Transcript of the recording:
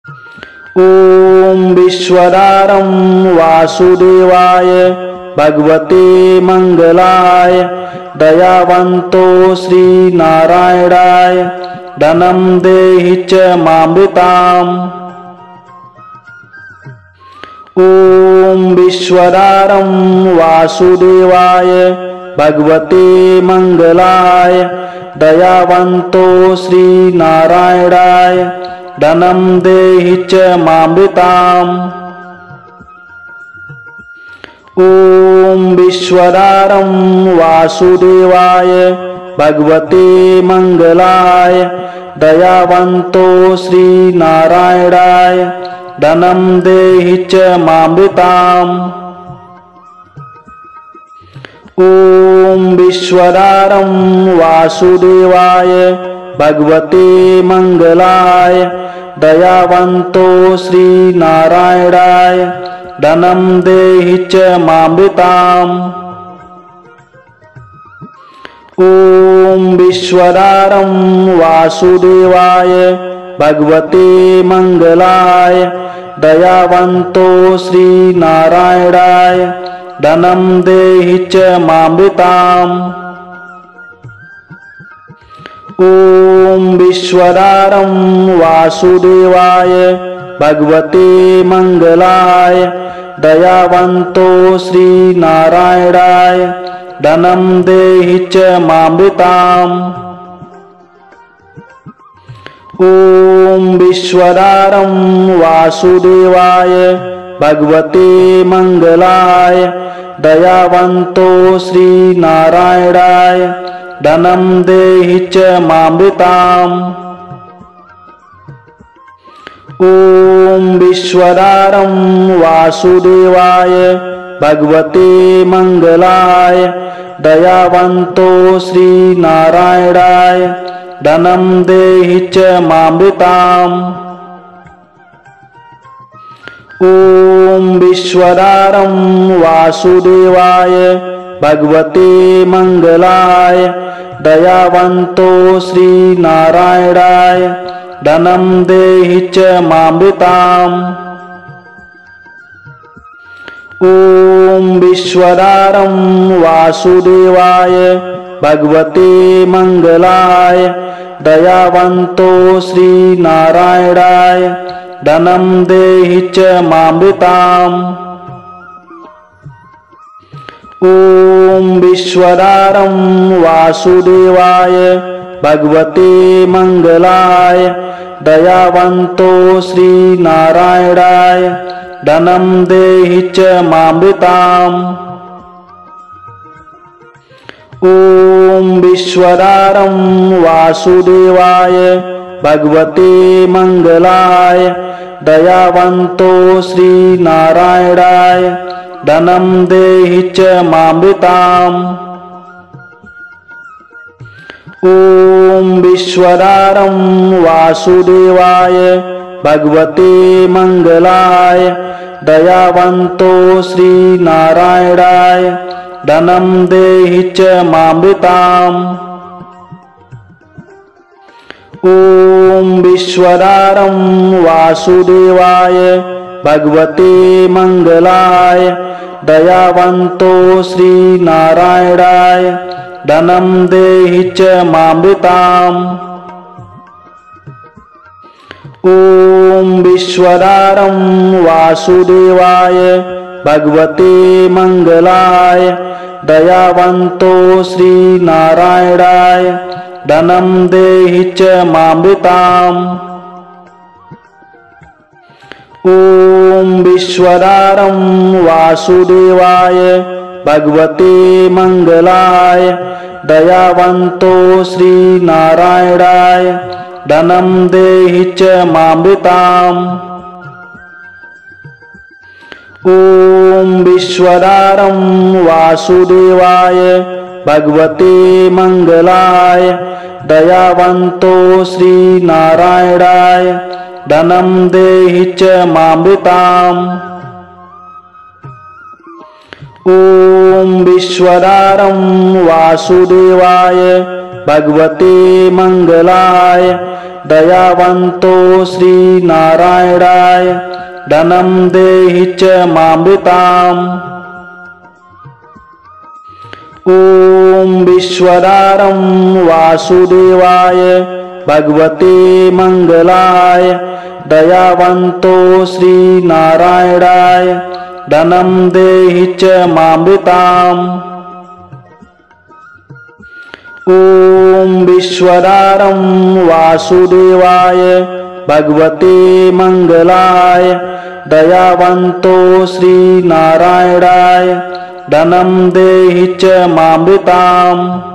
ॐ विश्वदारं वासुदेवाय भगवते मंगलाय दयावन्तो श्रीनारायणाय धनं देहि च मामृताम्। ॐ विश्वदारं वासुदेवाय भगवते मंगलाय दयावन्तो श्रीनारायणाय धनं देहि च मामृताम्। ॐ विश्वदारं वासुदेवाय भगवते मंगलाय दयावन्तो श्रीनारायणाय धनं देहि च मामृताम्। ॐ विश्वदारं वासुदेवाय भगवते मंगलाय दयावन्तो श्रीनारायणाय धनं देहि च मामृताम्। ॐ विश्वदारं वासुदेवाय भगवते मंगलाय दयावन्तो श्रीनारायणाय धनं देहि च मामृताम्। ॐ विश्वदारं वासुदेवाय भगवते मंगलाय दयावन्तो श्रीनारायणाय धनं देहि च मामृताम्। ॐ विश्वदारं वासुदेवाय भगवते मंगलाय दयावन्तो श्रीनारायणाय धनं देहि च मामृताम्। ॐ विश्वदारं वासुदेवाय भगवते मंगलाय दयावन्तो श्रीनारायणाय धनं देहि च मामृताम्। ॐ विश्वदारं वासुदेवाय भगवते मंगलाय दयावन्तो श्रीनारायणाय धनं देहि च मामृताम्। ॐ विश्वदारं वासुदेवाय भगवते मंगलाय दयावन्तो श्रीनारायणाय धनं देहि च मामृताम्। ॐ विश्वदारं वासुदेवाय भगवते मंगलाय दयावन्तो श्रीनारायणाय धनं देहि च मामृताम्। ॐ विश्वदारं वासुदेवाय भगवते मंगलाय दयावन्तो श्रीनारायणाय धनं देहि च मामृताम्। ॐ विश्वदारं वासुदेवाय भगवते मंगलाय दयावन्तो श्रीनारायणाय धनं देहि च मामृताम्। ॐ विश्वदारं वासुदेवाय भगवते मंगलाय दयावन्तो श्रीनारायणाय धनं देहि च मामृताम्। ॐ विश्वदारं वासुदेवाय भगवते मंगलाय दयावन्तो श्रीनारायणाय धनं देहि च मामृताम्। ॐ विश्वदारं वासुदेवाय भगवते मंगलाय दयावन्तो श्रीनारायणाय धनं देहि च मामृताम्। ॐ विश्वदारं वासुदेवाय भगवते मंगलाय दयावन्तो श्रीनारायणाय धनं देहि च मामृताम्। ॐ विश्वदारं वासुदेवाय भगवते मंगलाय दयावन्तो श्रीनारायणाय धनं देहि च मामृताम्। ॐ विश्वदारं वासुदेवाय भगवते मंगलाय दयावन्तो श्रीनारायणाय धनं देहि च मामृताम्। ॐ विश्वदारं वासुदेवाय भगवते मंगलाय दयावन्तो श्रीनारायणाय धनं देहि च मामृताम्।